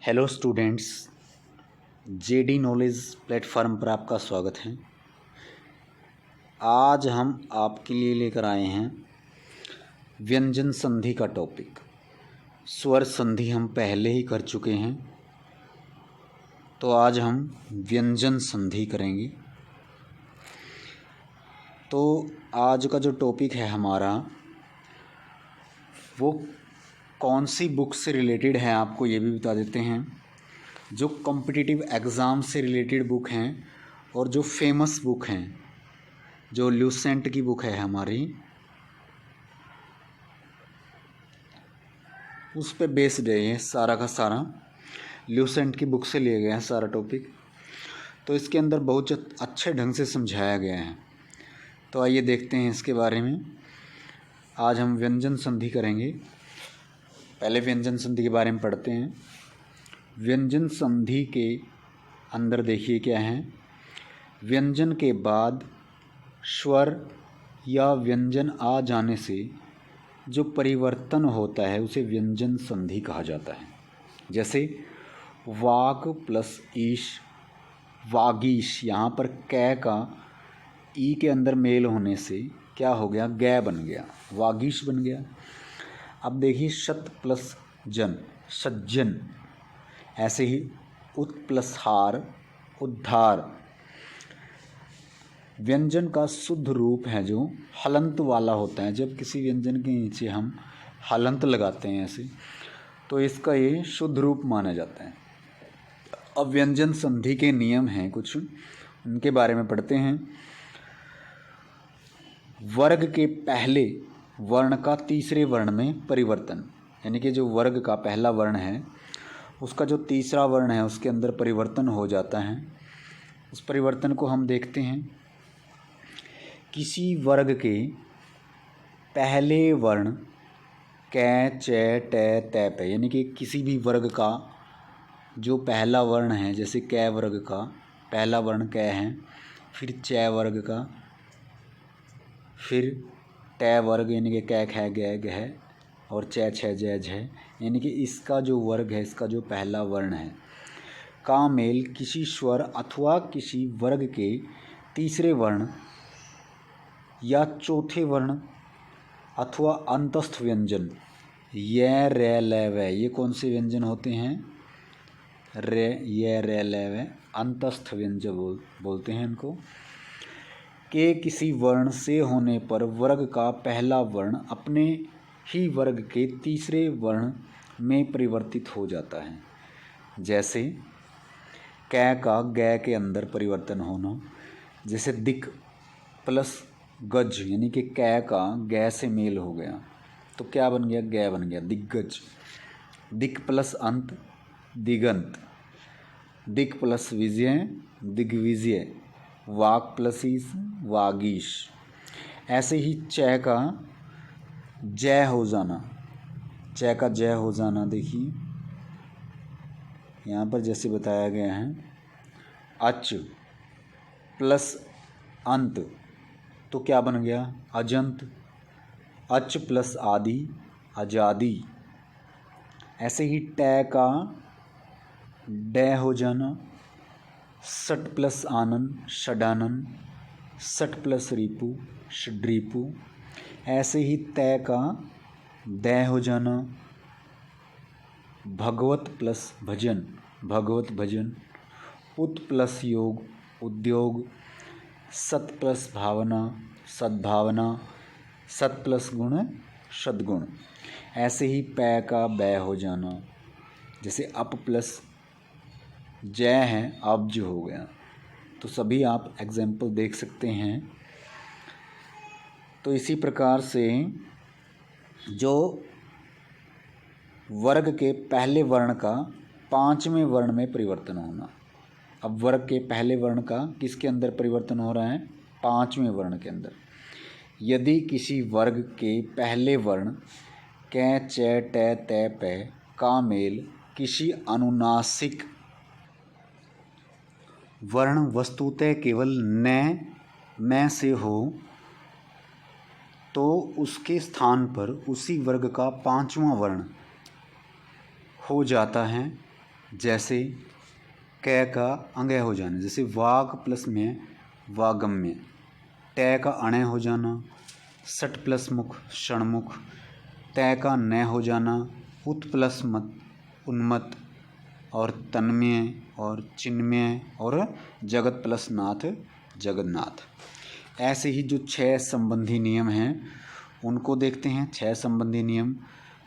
Hello students, JD knowledge platform पर आपका स्वागत है। आज हम आपके लिए लेकर आए हैं व्यंजन संधि का टॉपिक। स्वर संधि हम पहले ही कर चुके हैं, तो आज हम व्यंजन संधि करेंगे। तो आज का जो टॉपिक है हमारा, वो कौन सी बुक से रिलेटेड है आपको ये भी बता देते हैं। जो कॉम्पिटिटिव एग्ज़ाम से रिलेटेड बुक हैं और जो फेमस बुक हैं, जो ल्यूसेंट की बुक है हमारी, उस पे बेस्ड है ये सारा का सारा। ल्यूसेंट की बुक से लिए गया है सारा टॉपिक। तो इसके अंदर बहुत अच्छे ढंग से समझाया गया है। तो आइए देखते हैं इसके बारे में। आज हम व्यंजन संधि करेंगे। पहले व्यंजन संधि के बारे में पढ़ते हैं। व्यंजन संधि के अंदर देखिए क्या है। व्यंजन के बाद स्वर या व्यंजन आ जाने से जो परिवर्तन होता है उसे व्यंजन संधि कहा जाता है। जैसे वाक प्लस ईश, वागीश। यहाँ पर कै का ई के अंदर मेल होने से क्या हो गया, गै बन गया, वागीश बन गया। अब देखिए शत प्लस जन, सज्जन। ऐसे ही उत प्लस हार, उद्धार। व्यंजन का शुद्ध रूप है जो हलंत वाला होता है। जब किसी व्यंजन के नीचे हम हलंत लगाते हैं ऐसे, तो इसका ये शुद्ध रूप माना जाता है। अब व्यंजन संधि के नियम हैं कुछ, उनके बारे में पढ़ते हैं। वर्ग के पहले वर्ण का तीसरे वर्ण में परिवर्तन, यानी कि जो वर्ग का पहला वर्ण है उसका जो तीसरा वर्ण है उसके अंदर परिवर्तन हो जाता है। उस परिवर्तन को हम देखते हैं। किसी वर्ग के पहले वर्ण कै, चै, टै, तै पे, यानी कि किसी भी वर्ग का जो पहला वर्ण है, जैसे कै वर्ग का पहला वर्ण कै है, फिर चै वर्ग का, फिर टै वर्ग यानी कि कै, खे, गै, गह, और चै, छै, जै, झै, यानी कि इसका जो वर्ग है, इसका जो पहला वर्ण है का मेल किसी स्वर अथवा किसी वर्ग के तीसरे वर्ण या चौथे वर्ण अथवा अंतस्थ व्यंजन, य, रे, ल, व, ये कौन से व्यंजन होते हैं? रे, य, रे, ल, व, अंतस्थ व्यंजन बोलते हैं इनको। के किसी वर्ण से होने पर वर्ग का पहला वर्ण अपने ही वर्ग के तीसरे वर्ण में परिवर्तित हो जाता है। जैसे कै का गै के अंदर परिवर्तन होना। जैसे दिक प्लस गज, यानी कि कै का गै से मेल हो गया तो क्या बन गया, गै बन गया, दिग्गज। दिक प्लस अंत, दिगंत। दिक प्लस विजय, दिग्विजय। वाक प्लस ईश, वागीश। ऐसे ही चै का जय हो जाना, चै का जय हो जाना, देखिए यहाँ पर जैसे बताया गया है। अच प्लस अंत तो क्या बन गया, अजंत। अच प्लस आदि, आजादी। ऐसे ही टै का डै हो जाना। सट प्लस आनंद, षडानन। सट प्लस रिपु, षड्रिपु। ऐसे ही तय का दै हो जाना। भगवत प्लस भजन, भगवत भजन। उत प्लस योग, उद्योग। सत प्लस भावना, सद्भावना। सत प्लस गुण, सद्गुण। ऐसे ही पै का बै हो जाना। जैसे अप प्लस जय है, अब्ज हो गया। तो सभी आप एग्जाम्पल देख सकते हैं। तो इसी प्रकार से जो वर्ग के पहले वर्ण का पांचवें वर्ण में परिवर्तन होना। अब वर्ग के पहले वर्ण का किसके अंदर परिवर्तन हो रहा है, पांचवें वर्ण के अंदर। यदि किसी वर्ग के पहले वर्ण कै, चै, टै, तै, पै का मेल किसी अनुनासिक वर्ण वस्तुतः केवल न, मैं से हो तो उसके स्थान पर उसी वर्ग का पांचवा वर्ण हो जाता है जैसे कै का अंगय हो जाना, जैसे वाग प्लस में वागम्य, टै का अणय हो जाना, सट प्लस मुख षणमुख, तय का न हो जाना, उत प्लस मत उन्मत्त, और तन्मय और चिन्मय, और जगत प्लस नाथ जगन्नाथ। ऐसे ही जो 6 संबंधी नियम हैं उनको देखते हैं। 6 संबंधी नियम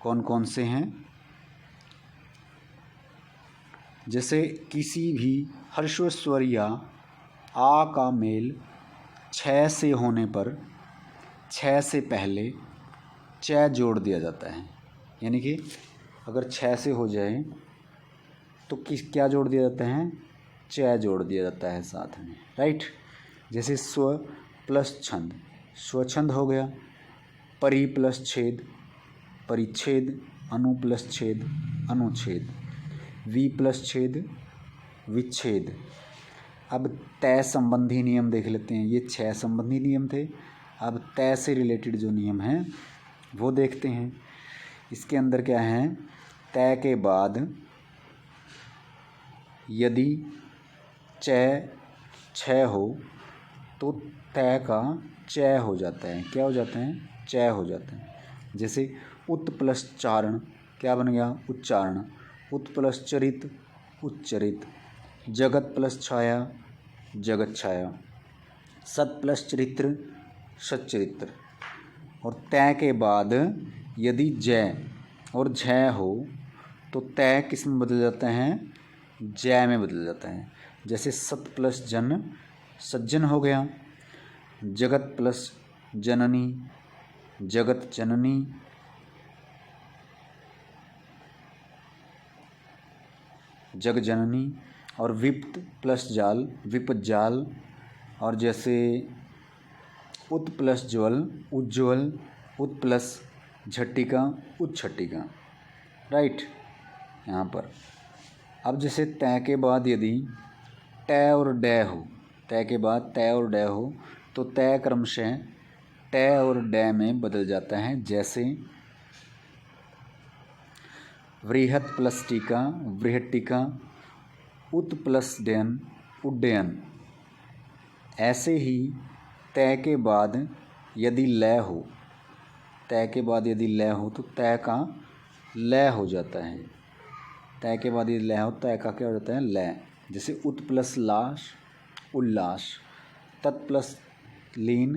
कौन कौन से हैं? जैसे किसी भी ह्रस्व स्वर या आ का मेल 6 से होने पर 6 से पहले च जोड़ दिया जाता है। यानी कि अगर 6 से हो जाए तो क्या जोड़ दिया जाता है? च जोड़ दिया जाता है साथ में, राइट। जैसे स्व प्लस छंद, स्वछंद हो गया। परि प्लस छेद, परिच्छेद। अनु प्लस छेद, अनुच्छेद। वि प्लस छेद, विच्छेद। अब तय संबंधी नियम देख लेते हैं। ये 6 संबंधी नियम थे। अब तय से रिलेटेड जो नियम हैं वो देखते हैं। इसके अंदर क्या है? तय के बाद यदि च छ हो तो तय का च हो जाता है। क्या हो जाता है? च हो जाता है। जैसे उत प्लस चारण, क्या बन गया? उच्चारण। उत प्लस चरित, उच्चरित। जगत प्लस छाया, जगत छाया। सत प्लस चरित्र, सच्चरित्र। और तय के बाद यदि जय और झय हो तो तय किस में बदल जाता है? जय में बदल जाता है। जैसे सत प्लस जन, सज्जन हो गया। जगत प्लस जननी, जगत जननी। जग जननी। और विप्त प्लस जाल, विपज्जाल। और जैसे उत प्लस ज्वल, उज्ज्वल। उत प्लस झट्टिका, उच्छट्टिका, राइट। यहाँ पर अब जैसे तय के बाद यदि ट और ड हो, तय के बाद तय और ड हो तो तय क्रमशः ट और ड में बदल जाता है। जैसे वृहत प्लस टीका, वृहट्टिका। उत प्लस डयन, उड्डयन। ऐसे ही तय के बाद यदि लय हो, तय के बाद यदि लय हो तो तय का लय हो जाता है। तय के बाद यदि लय हो तय का क्या हो जाता है? लय। जैसे उत प्लस लाश, उल्लास। तत् प्लस लीन,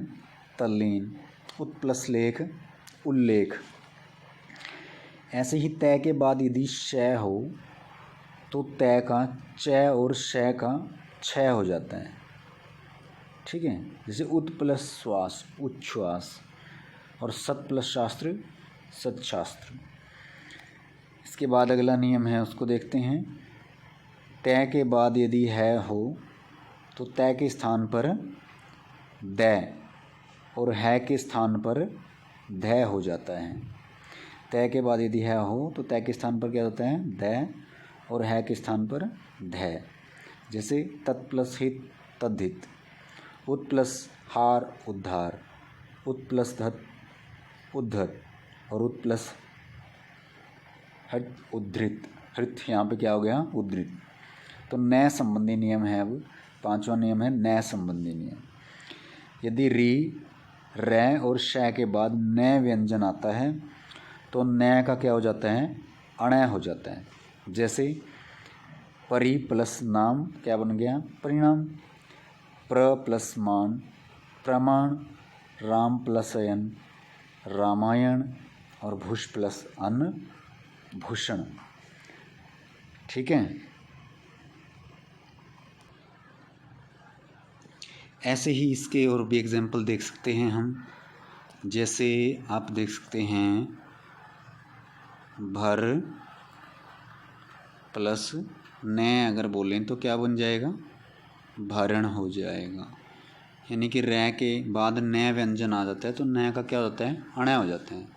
तल्लीन। उत प्लस लेख, उल्लेख। ऐसे ही तय के बाद यदि श हो तो तय का च और श का छ हो जाता है, ठीक है। जैसे उत प्लस श्वास, उच्छ्वास। और सत प्लस शास्त्र, सत्शास्त्र। इसके बाद अगला नियम है उसको देखते हैं। तय के बाद यदि है हो तो तय के स्थान पर द और है के स्थान पर ध हो जाता है। तय के बाद यदि है हो तो तय के स्थान पर क्या होता है? द और है के स्थान पर ध। जैसे तत् प्लस हित, तद्धित। उत प्लस हार, उद्धार। उत प्लस धत, उद्धत। और उत प्लस हट, उद्धृत। हृत यहाँ पे क्या हो गया? उद्धृत। तो नए संबंधी नियम है। अब 5वां नियम है नए संबंधी नियम। यदि री, र और श के बाद न व्यंजन आता है तो न का क्या हो जाता है? अणय हो जाता है। जैसे परि प्लस नाम, क्या बन गया? परिणाम। प्र प्लस मान, प्रमाण। राम प्लस अयन, रामायण। और भूष प्लस अन्न, भूषण। ठीक है। ऐसे ही इसके और भी एग्जाम्पल देख सकते हैं हम। जैसे आप देख सकते हैं भर प्लस न अगर बोलें तो क्या बन जाएगा? भरण हो जाएगा। यानी कि र के बाद न व्यंजन आ जाता है तो न का क्या हो जाता है? अणय हो जाता है।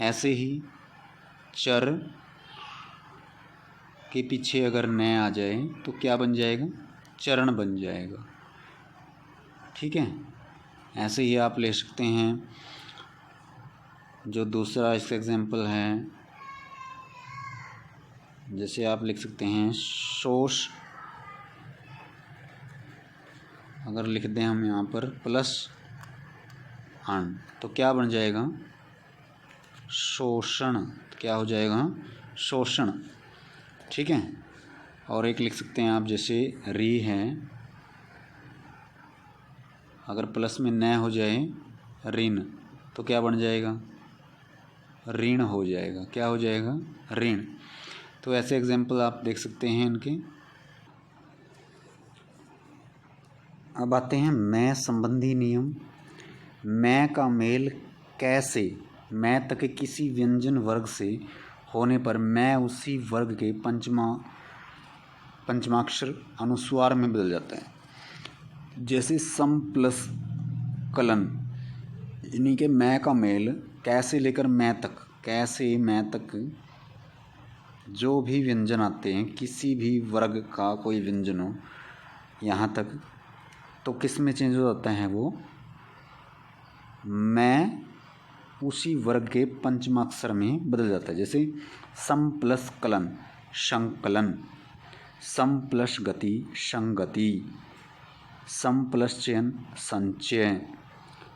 ऐसे ही चर के पीछे अगर न आ जाए तो क्या बन जाएगा? चरण बन जाएगा। ठीक है। ऐसे ही आप ले सकते हैं जो दूसरा इसका एग्जाम्पल है जैसे आप लिख सकते हैं शोष, अगर लिख दें हम यहाँ पर प्लस अण तो क्या बन जाएगा, शोषण। क्या हो जाएगा, शोषण। ठीक है। और एक लिख सकते हैं आप, जैसे री है, अगर प्लस में न हो जाए ऋण तो क्या बन जाएगा, ऋण हो जाएगा। क्या हो जाएगा, ऋण। तो ऐसे एग्जाम्पल आप देख सकते हैं इनके। अब आते हैं मैं संबंधी नियम। मैं का मेल कैसे, मैं तक के किसी व्यंजन वर्ग से होने पर मैं उसी वर्ग के पंचमाक्षर अनुस्वार में बदल जाता है। जैसे सम प्लस कलन, यानी कि मैं का मेल कैसे लेकर मैं तक, कैसे मैं तक जो भी व्यंजन आते हैं, किसी भी वर्ग का कोई व्यंजन हो यहाँ तक, तो किस में चेंज हो जाता है वो, मैं उसी वर्ग के पंचमाक्षर में बदल जाता है। जैसे सम प्लस कलन संकलन, सम प्लस गति संगति, सम प्लस चयन संचय,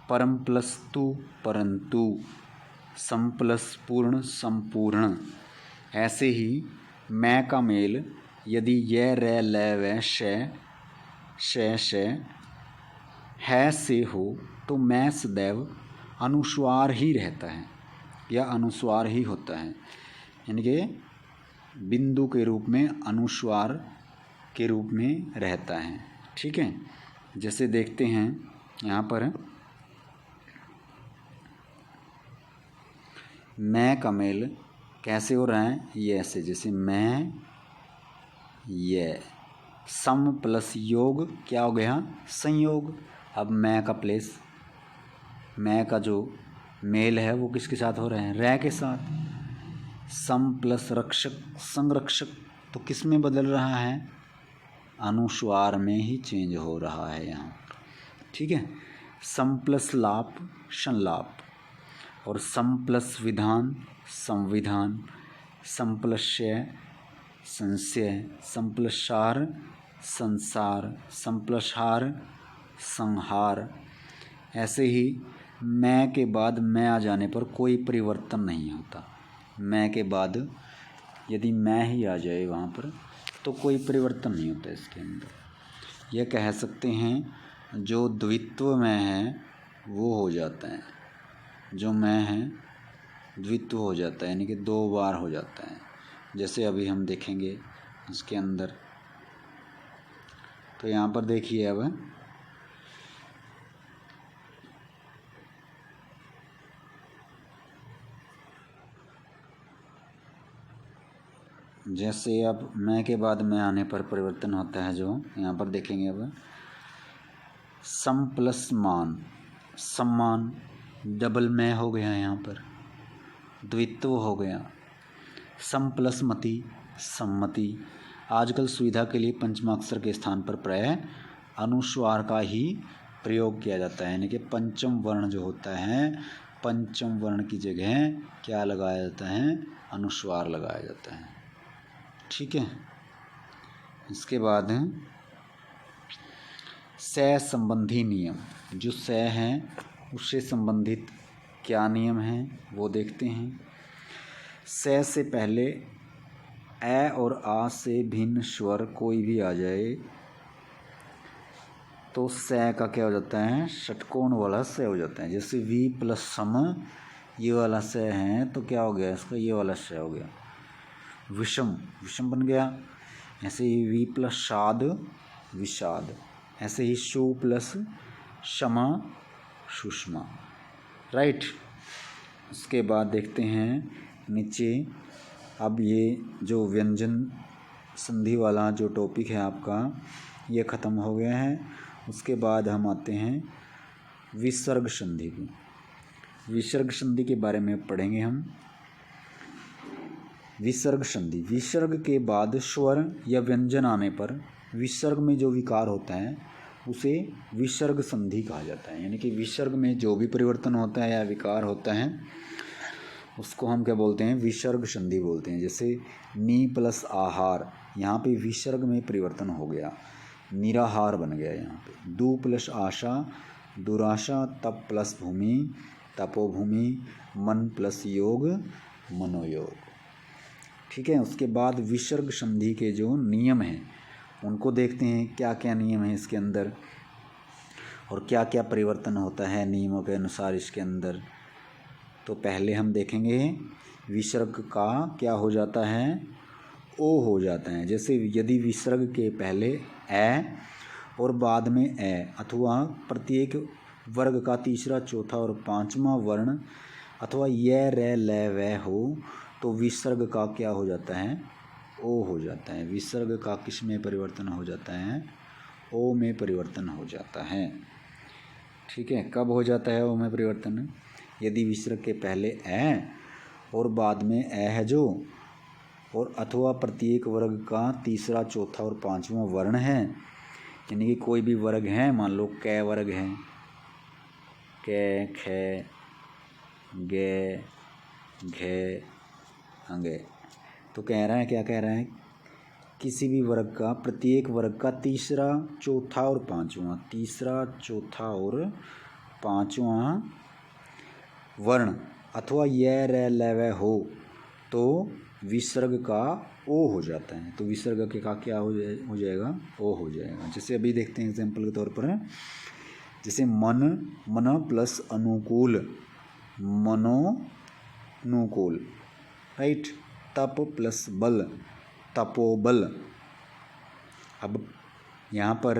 परम प्लस तु परंतु, सम प्लस पूर्ण संपूर्ण। ऐसे ही मैं का मेल यदि य रै लै व श है से हो तो मैं सदैव अनुस्वार ही रहता है या अनुस्वार ही होता है, यानी कि बिंदु के रूप में, अनुस्वार के रूप में रहता है। ठीक है। जैसे देखते हैं यहाँ पर मैं का मेल कैसे हो रहा है, ये ऐसे, जैसे मैं ये सम प्लस योग क्या हो गया, संयोग। अब मैं का प्लेस, मैं का जो मेल है वो किसके साथ हो रहे हैं, रै के साथ। सम प्लस रक्षक संरक्षक, तो किस में बदल रहा है, अनुस्वार में ही चेंज हो रहा है यहाँ। ठीक है। सम प्लस लाप संलाप, और सम प्लस विधान संविधान, सम प्लस शय संशय, सम प्लस सार संसार, सम प्लस हार संहार। ऐसे ही मैं के बाद मैं आ जाने पर कोई परिवर्तन नहीं होता। मैं के बाद यदि मैं ही आ जाए वहाँ पर तो कोई परिवर्तन नहीं होता इसके अंदर। यह कह सकते हैं जो द्वित्व में है वो हो जाता है, जो मैं है द्वित्व हो जाता है, यानी कि दो बार हो जाता है। जैसे अभी हम देखेंगे उसके अंदर, तो यहाँ पर देखिए अब जैसे अब मैं के बाद मैं आने पर परिवर्तन होता है, जो यहाँ पर देखेंगे अब सम प्लस मान सम्मान, डबल मैं हो गया यहाँ पर, द्वित्व हो गया। सम प्लस मति सम्मति। आजकल सुविधा के लिए पंचमाक्षर के स्थान पर प्रायः अनुस्वार का ही प्रयोग किया जाता है, यानी कि पंचम वर्ण जो होता है, पंचम वर्ण की जगह क्या लगाया जाता है, अनुस्वार लगाया जाता है। ठीक है। इसके बाद से संबंधी नियम, जो से हैं उससे संबंधित क्या नियम हैं वो देखते हैं। से पहले ए और आ से भिन्न स्वर कोई भी आ जाए तो से का क्या हो जाता है, षटकोण वाला से हो जाता है। जैसे वी प्लस सम, ये वाला से है तो क्या हो गया इसका, ये वाला से हो गया, विषम, विषम बन गया। ऐसे ही वी प्लस शाद विषाद, ऐसे ही शु प्लस क्षमा सुषमा। राइट। उसके बाद देखते हैं नीचे, अब ये जो व्यंजन संधि वाला जो टॉपिक है आपका ये ख़त्म हो गया है। उसके बाद हम आते हैं विसर्ग संधि की। विसर्ग संधि के बारे में पढ़ेंगे हम। विसर्ग संधि, विसर्ग के बाद स्वर या व्यंजन आने पर विसर्ग में जो विकार होता है उसे विसर्ग संधि कहा जाता है। यानी कि विसर्ग में जो भी परिवर्तन होता है या विकार होता है उसको हम क्या बोलते हैं, विसर्ग संधि बोलते हैं। जैसे नी प्लस आहार, यहाँ पे विसर्ग में परिवर्तन हो गया, निराहार बन गया यहाँ पे। दू प्लस आशा, दुराशा। तप प्लस भूमि, तपोभूमि। मन प्लस योग, मनोयोग। ठीक है, उसके बाद विसर्ग संधि के जो नियम हैं उनको देखते हैं, क्या क्या नियम है इसके अंदर और क्या क्या परिवर्तन होता है नियमों के अनुसार इसके अंदर। तो पहले हम देखेंगे विसर्ग का क्या हो जाता है, ओ हो जाता है। जैसे यदि विसर्ग के पहले ए और बाद में ए अथवा प्रत्येक वर्ग का तीसरा, चौथा और पांचवा वर्ण अथवा य, रे, ल, व हो तो विसर्ग का क्या हो जाता है, ओ हो जाता है। विसर्ग का किस में परिवर्तन हो जाता है, ओ में परिवर्तन हो जाता है। ठीक है, कब हो जाता है ओ में परिवर्तन, यदि विसर्ग के पहले ए और बाद में ए है जो, और अथवा प्रत्येक वर्ग का तीसरा, चौथा और पांचवा वर्ण है। यानी कि कोई भी वर्ग है, मान लो कै वर्ग है, कै, खे, गे, घे, अंगे। तो कह रहा है, क्या कह रहा है, किसी भी वर्ग का, प्रत्येक वर्ग का तीसरा, चौथा और पांचवा, तीसरा, चौथा और पांचवा वर्ण अथवा य, र, ल, व हो तो विसर्ग का ओ हो जाता है। तो विसर्ग के का क्या हो जाएगा, ओ हो जाएगा। जैसे अभी देखते हैं एग्जाम्पल के तौर पर, जैसे मन, मन प्लस अनुकूल, मनोनुकूल, राइट। तप प्लस बल, तपोबल। अब यहाँ पर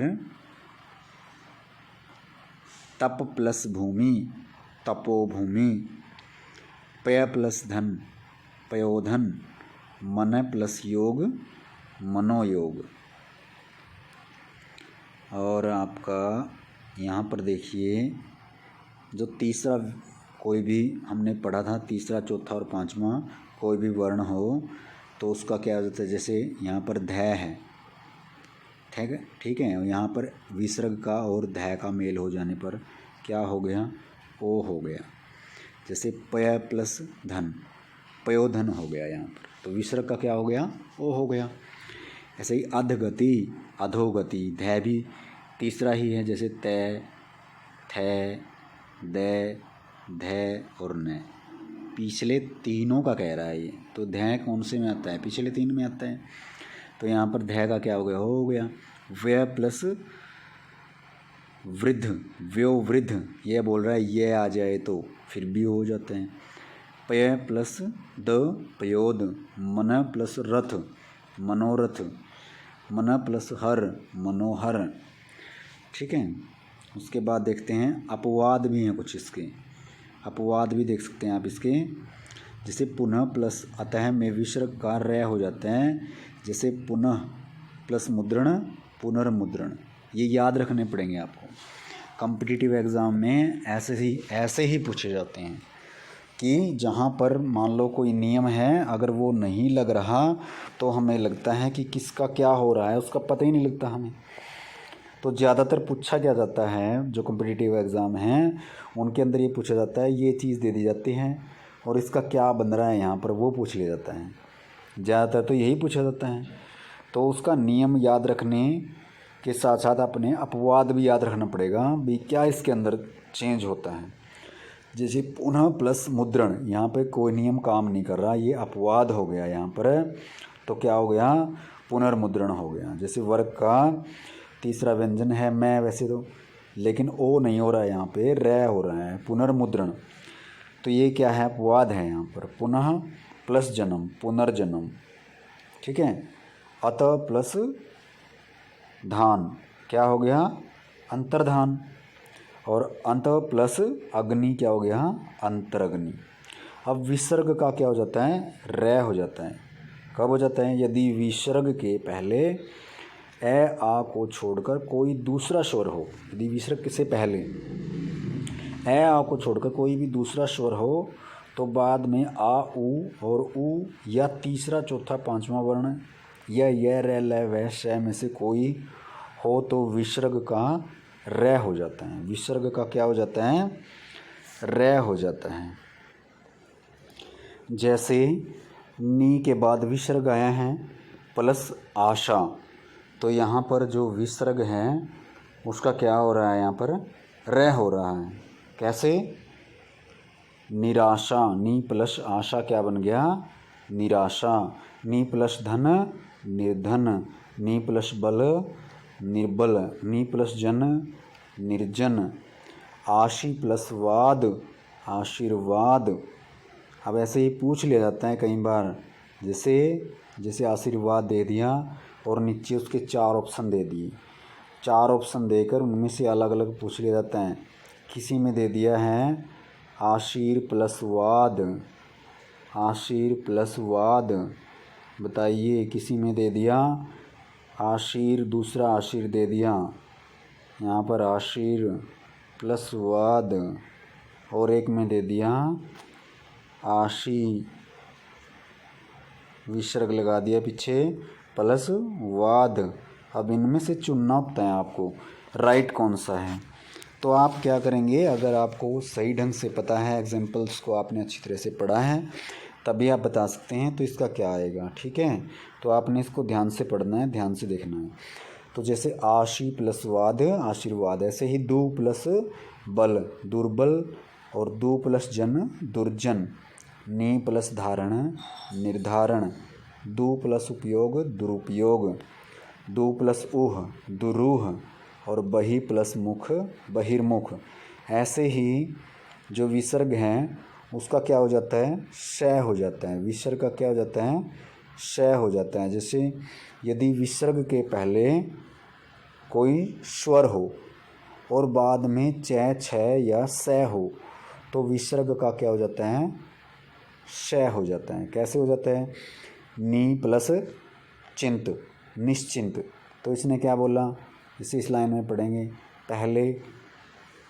तप प्लस भूमि, तपोभूमि। पय प्लस धन, पयोधन। मन प्लस योग, मनोयोग। और आपका यहाँ पर देखिए, जो तीसरा कोई भी हमने पढ़ा था, तीसरा, चौथा और पांचवा कोई भी वर्ण हो तो उसका क्या हो जाता है। जैसे यहाँ पर ध है, ठीक है, यहाँ पर विसर्ग का और ध का मेल हो जाने पर क्या हो गया, ओ हो गया। जैसे पय प्लस धन, पयोधन हो गया यहाँ पर, तो विसर्ग का क्या हो गया, ओ हो गया। ऐसे ही अधगति, अधोगति, ध भी तीसरा ही है। जैसे तय, थ, द, ध और न, पिछले तीनों का कह रहा है ये। तो ध कौन से में आता है, पिछले तीन में आता है। तो यहाँ पर ध का क्या हो गया, हो गया। व्य प्लस वृद्ध, व्यो वृद्ध, ये बोल रहा है ये आ जाए तो फिर भी हो जाते हैं। पय प्लस द, पयोद। मन प्लस रथ, मनोरथ। मन प्लस हर, मनोहर। ठीक है, उसके बाद देखते हैं अपवाद भी हैं कुछ इसके, अपवाद भी देख सकते हैं आप इसके। जैसे पुनः प्लस अतः में विसर्ग का रै हो जाते हैं। जैसे पुनः प्लस मुद्रण, पुनर्मुद्रण। ये याद रखने पड़ेंगे आपको, कॉम्पिटिटिव एग्ज़ाम में ऐसे ही पूछे जाते हैं कि जहाँ पर मान लो कोई नियम है, अगर वो नहीं लग रहा तो हमें लगता है कि किसका क्या हो रहा है, उसका पता ही नहीं लगता हमें। तो ज़्यादातर पूछा क्या जाता है, जो कॉम्पिटिटिव एग्ज़ाम हैं उनके अंदर ये पूछा जाता है, ये चीज़ दे दी जाती है और इसका क्या बन रहा है यहाँ पर, वो पूछ लिया जाता है। ज़्यादातर तो यही पूछा जाता है। तो उसका नियम याद रखने के साथ साथ अपने अपवाद भी याद रखना पड़ेगा भी, क्या इसके अंदर चेंज होता है। जैसे पुनः प्लस मुद्रण, यहाँ पे कोई नियम काम नहीं कर रहा, ये अपवाद हो गया यहाँ पर, तो क्या हो गया, पुनर्मुद्रण हो गया। जैसे वर्ग का तीसरा व्यंजन है मैं, वैसे तो, लेकिन ओ नहीं हो रहा है, यहाँ पे रै हो रहा है, पुनर्मुद्रण। तो ये क्या है, अपवाद है यहाँ पर। पुनः प्लस जन्म, पुनर्जन्म। ठीक है, अतः प्लस धान, क्या हो गया, अंतर्धान। और अंत प्लस अग्नि क्या हो गया, अंतरग्नि। अब विसर्ग का क्या हो जाता है, रै हो जाता है। कब हो जाता है, यदि विसर्ग के पहले ए आ को छोड़कर कोई दूसरा स्वर हो। यदि विसर्ग से पहले ए आ को छोड़कर कोई भी दूसरा स्वर हो तो बाद में आ, उ और उ या तीसरा, चौथा, पांचवा वर्ण या य, रे, ल, व, श में से कोई हो तो विसर्ग का रै हो जाता है। विसर्ग का क्या हो जाता है, रै हो जाता है। जैसे नी के बाद विसर्ग आया है प्लस आशा, तो यहाँ पर जो विसर्ग है उसका क्या हो रहा है, यहाँ पर र हो रहा है। कैसे? निराशा, नी प्लस आशा क्या बन गया, निराशा। नी प्लस धन निर्धन, नी प्लस बल निर्बल, नी प्लस जन निर्जन। आशी प्लस वाद आशीर्वाद। अब ऐसे ही पूछ लिया जाता है कई बार, जैसे आशीर्वाद दे दिया और नीचे उसके 4 ऑप्शन दे दिए, 4 ऑप्शन देकर उनमें से अलग अलग पूछ लिया जाता है। किसी में दे दिया है आशीर प्लस वाद, आशीर प्लस वाद, बताइए। किसी में दे दिया आशीर, दूसरा आशीर दे दिया, यहाँ पर आशीर प्लस वाद, और एक में दे दिया आशी, विसर्ग लगा दिया पीछे प्लस वाद। अब इनमें से चुनना होता है आपको राइट कौन सा है। तो आप क्या करेंगे, अगर आपको सही ढंग से पता है, एग्जाम्पल्स को आपने अच्छी तरह से पढ़ा है, तभी आप बता सकते हैं तो इसका क्या आएगा। ठीक है, तो आपने इसको ध्यान से पढ़ना है, ध्यान से देखना है। तो जैसे आशी प्लस वाद आशीर्वाद, ऐसे ही दु प्लस बल दुर्बल, और दु प्लस जन दुर्जन, नी प्लस धारण निर्धारण, दु प्लस उपयोग दुरुपयोग, दु प्लस ऊह दुरूह, और बही प्लस मुख बहिर्मुख। ऐसे ही जो विसर्ग हैं उसका क्या हो जाता है, शय हो जाता है। विसर्ग का क्या हो जाता है, शय हो जाता है। जैसे यदि विसर्ग के पहले कोई स्वर हो और बाद में च छ या स हो, तो विसर्ग का क्या हो जाता है, शय हो जाता है। कैसे हो जाता है, नी प्लस चिंत निश्चिंत। तो इसने क्या बोला, इसे इस लाइन में पढ़ेंगे। पहले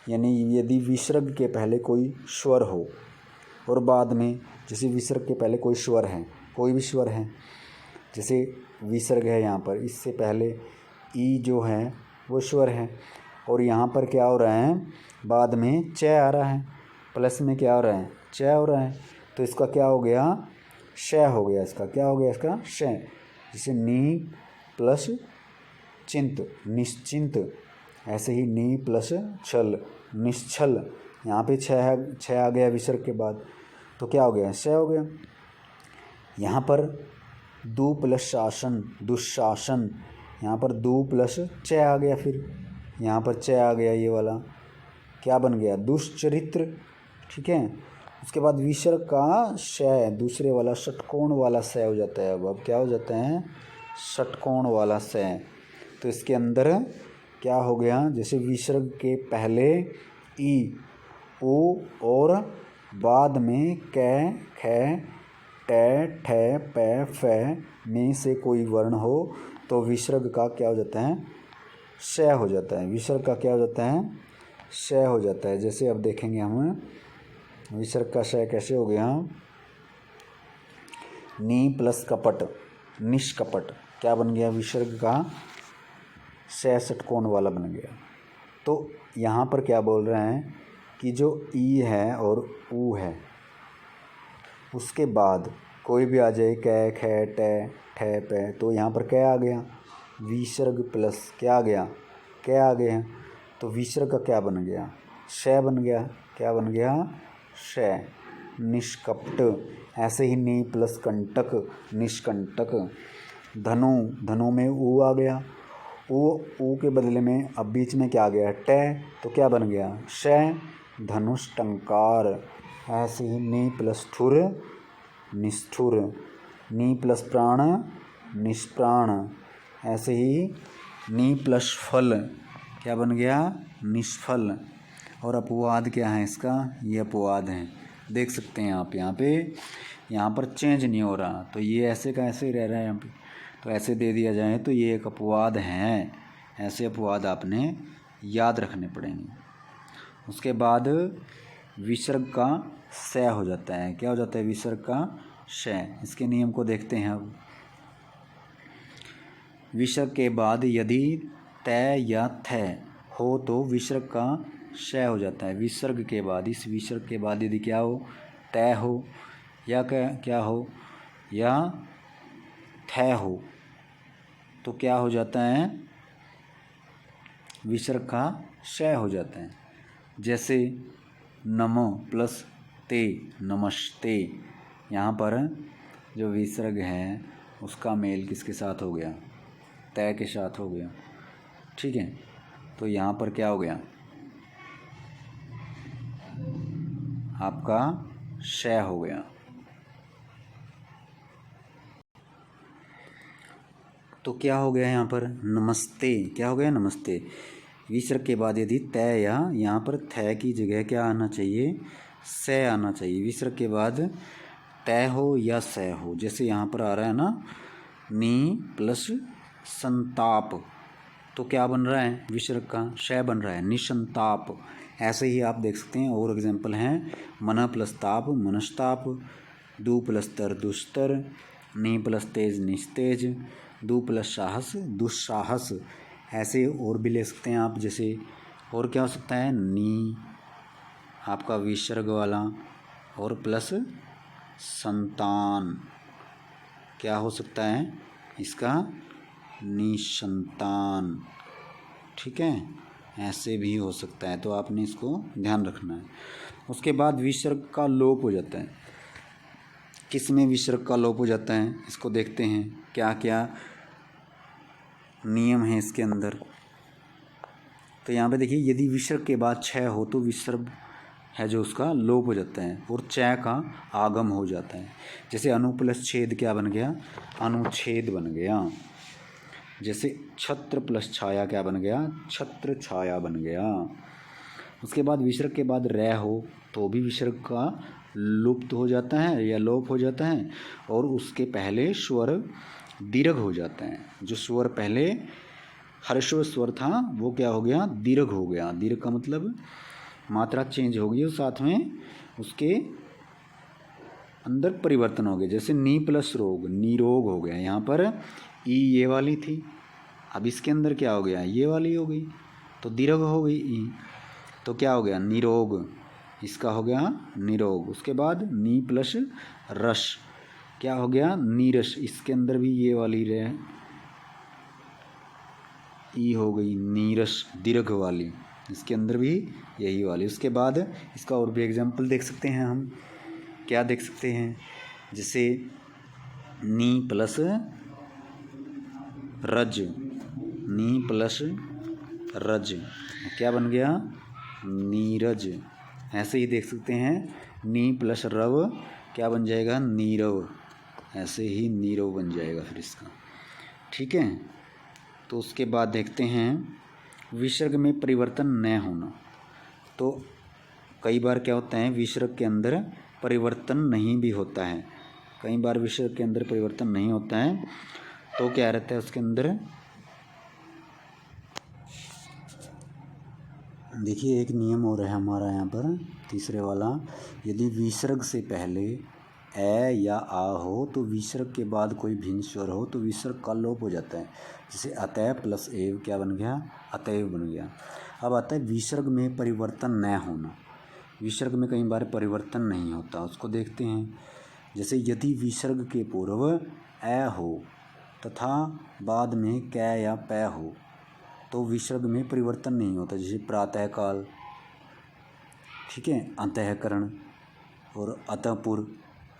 यानी यदि विसर्ग के पहले कोई स्वर हो और बाद में, जैसे विसर्ग के पहले कोई स्वर है, कोई भी स्वर है, जैसे विसर्ग है यहाँ पर, इससे पहले ई जो है वो स्वर है, और यहाँ पर क्या हो रहा है, बाद में च आ रहा है, प्लस में क्या हो रहा है, च हो रहा है, तो इसका क्या हो गया, श हो गया। इसका क्या हो गया, इसका श। जैसे नी प्लस चिंत निश्चिंत, ऐसे ही नी प्लस छल निश्छल। यहाँ पे छ आ गया विसर्ग के बाद, तो क्या हो गया, श हो गया। यहाँ पर दु प्लस शासन दुशासन, यहाँ पर दु प्लस च आ गया, फिर यहाँ पर च आ गया, ये वाला क्या बन गया, दुष्चरित्र। ठीक है, उसके बाद विसर्ग का श, दूसरे वाला षटकोण वाला स हो जाता है। अब क्या हो जाता है, षटकोण वाला स। तो इसके अंदर क्या हो गया, जैसे विसर्ग के पहले ई ओ और बाद में क ख ट ठ प फ में से कोई वर्ण हो, तो विसर्ग का क्या हो जाता है, श हो जाता है। विसर्ग का क्या हो जाता है, श हो जाता है। जैसे अब देखेंगे हम विसर्ग का श कैसे हो गया, नी प्लस कपट निष्कपट, क्या बन गया, विसर्ग का श षटकोण वाला बन गया। तो यहाँ पर क्या बोल रहे हैं कि जो ई है और ऊ है, उसके बाद कोई भी आ जाए, क ख ट ठ प, तो यहाँ पर क्या आ गया, विसर्ग प्लस क्या आ गया, क्या आ गया, तो विसर्ग का क्या बन गया, श बन गया। क्या बन गया, श निष्कपट। ऐसे ही नी प्लस कंटक निष्कंटक। धनु, धनु में ऊ आ गया, ऊ के बदले में अब बीच में क्या आ गया, ट, तो क्या बन गया, श धनुष टंकार। ऐसे ही नी प्लस ठुर निष्ठुर, नी प्लस प्राण निष्प्राण। ऐसे ही नी प्लस फल क्या बन गया, निष्फल। और अपवाद क्या है इसका, ये अपवाद है, देख सकते हैं आप यहाँ पर चेंज नहीं हो रहा, तो ये ऐसे का ऐसे ही रह रहा है यहाँ पे, तो ऐसे दे दिया जाए तो ये एक अपवाद है। ऐसे अपवाद आपने याद रखने पड़ेंगे। उसके बाद विसर्ग का स हो जाता है। क्या हो जाता है, विसर्ग का श। इसके नियम को देखते हैं अब। विसर्ग के बाद यदि त या थ हो तो विसर्ग का श हो जाता है। विसर्ग के बाद, इस विसर्ग के बाद यदि क्या हो, त हो या क्या हो, या थ हो, तो क्या हो जाता है, विसर्ग का श हो जाता है। जैसे नमो प्लस ते, नमस्ते, यहाँ पर जो विसर्ग है उसका मेल किसके साथ हो गया, तय के साथ हो गया। ठीक है, तो यहाँ पर क्या हो गया, आपका श हो गया। तो क्या हो गया यहाँ पर, नमस्ते, क्या हो गया, नमस्ते। विसर्ग के बाद यदि तय या यहाँ पर थ की जगह क्या आना चाहिए, स आना चाहिए। विसर्ग के बाद तय हो या स हो, जैसे यहाँ पर आ रहा है ना, नी प्लस संताप, तो क्या बन रहा है, विसर्ग का श बन रहा है, निसंताप। ऐसे ही आप देख सकते हैं और एग्जाम्पल हैं, मन प्लस ताप, मनस्ताप, दु प्लस तर, दुस्तर, नी प्लस तेज, निस्तेज, दु प्लस साहस, दुस्साहस। ऐसे और भी ले सकते हैं आप, जैसे और क्या हो सकता है, नी आपका विसर्ग वाला और प्लस संतान, क्या हो सकता है इसका, निसंतान। ठीक है, ऐसे भी हो सकता है, तो आपने इसको ध्यान रखना है। उसके बाद विसर्ग का लोप हो जाता है। किस में विसर्ग का लोप हो जाता है, इसको देखते हैं क्या क्या नियम है इसके अंदर। तो यहाँ पे देखिए, यदि विसर्ग के बाद छ हो तो विसर्ग है जो उसका लोप हो जाता है और च का आगम हो जाता है। जैसे अनु प्लस छेद क्या बन गया, अनुच्छेद बन गया। जैसे छत्र प्लस छाया क्या बन गया, छत्र छाया बन गया। उसके बाद विसर्ग के बाद रै हो तो भी विसर्ग का लुप्त हो जाता है या लोप हो जाता है, और उसके पहले स्वर दीर्घ हो जाता है। जो स्वर पहले हर्षव स्वर था वो क्या हो गया, दीर्घ हो गया। दीर्घ का मतलब मात्रा चेंज हो गई और साथ में उसके अंदर परिवर्तन हो गया। जैसे नी प्लस रोग, निरोग हो गया। यहाँ पर ई ये वाली थी, अब इसके अंदर क्या हो गया, ये वाली हो गई, तो दीर्घ हो गई ई, तो क्या हो गया, निरोग, इसका हो गया निरोग। उसके बाद नी प्लस रस क्या हो गया, नीरस, इसके अंदर भी ये वाली रहे ई हो गई, नीरस दीर्घ वाली, इसके अंदर भी यही वाली। उसके बाद इसका और भी एग्जाम्पल देख सकते हैं हम, क्या देख सकते हैं, जैसे नी प्लस रज, नी प्लस रज क्या बन गया, नीरज। ऐसे ही देख सकते हैं नी प्लस रव क्या बन जाएगा, नीरव। ऐसे ही नीरव बन जाएगा फिर इसका। ठीक है, तो उसके बाद देखते हैं विसर्ग में परिवर्तन न होना। तो कई बार क्या होता है, विसर्ग के अंदर परिवर्तन नहीं भी होता है, कई बार विसर्ग के अंदर परिवर्तन नहीं होता है, तो क्या रहता है उसके अंदर, देखिए एक नियम और है हमारा यहाँ पर तीसरे वाला, यदि विसर्ग से पहले ए या आ हो तो विसर्ग के बाद कोई भिन्न स्वर हो तो विसर्ग का लोप हो जाता है। जैसे अतएव प्लस एव क्या बन गया, अतएव बन गया। अब आता है विसर्ग में परिवर्तन न होना। विसर्ग में कई बार परिवर्तन नहीं होता, उसको देखते हैं। जैसे यदि विसर्ग के पूर्व ए हो तथा बाद में कै या पै हो तो विसर्ग में परिवर्तन नहीं होता। जैसे प्रातःकाल, ठीक है, अंतःकरण और अतःपुर,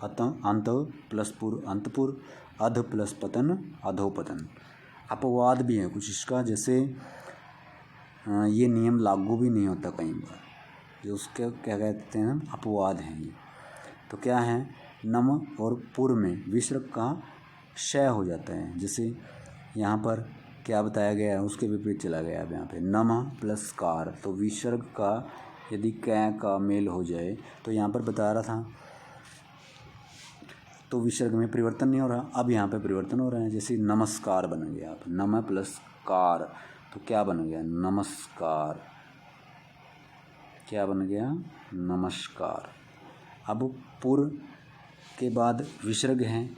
अंत प्लस पुर अंतपुर, अध प्लस पतन अधोपतन। अपवाद भी है कुछ इसका, जैसे ये नियम लागू भी नहीं होता कई बार, जो उसके क्या कहते हैं अपवाद हैं ये। तो क्या है, नम और पुर में विसर्ग का श हो जाता है। जैसे यहाँ पर क्या बताया गया है उसके विपरीत चला गया अब यहाँ पे, नम प्लस कार, तो विसर्ग का यदि कै का मेल हो जाए तो यहाँ पर बता रहा था तो विसर्ग में परिवर्तन नहीं हो रहा, अब यहाँ पे परिवर्तन हो रहा है। जैसे नमस्कार बन गया, आप नम प्लस कार तो क्या बन गया, नमस्कार, क्या बन गया, नमस्कार। अब पुर के बाद विसर्ग है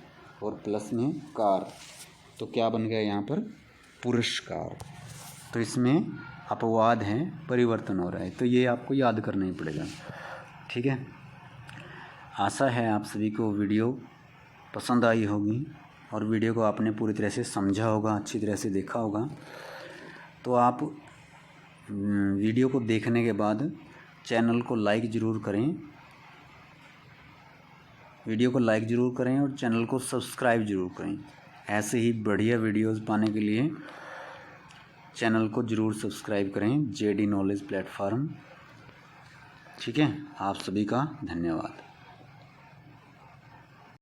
और प्लस में कार, तो क्या बन गया यहाँ पर, पुरस्कार। तो इसमें अपवाद हैं, परिवर्तन हो रहा है, तो ये आपको याद करना ही पड़ेगा। ठीक है, आशा है आप सभी को वीडियो पसंद आई होगी और वीडियो को आपने पूरी तरह से समझा होगा, अच्छी तरह से देखा होगा। तो आप वीडियो को देखने के बाद चैनल को लाइक ज़रूर करें, वीडियो को लाइक ज़रूर करें और चैनल को सब्सक्राइब ज़रूर करें। ऐसे ही बढ़िया वीडियोस पाने के लिए चैनल को ज़रूर सब्सक्राइब करें, जेडी नॉलेज प्लेटफॉर्म। ठीक है, आप सभी का धन्यवाद।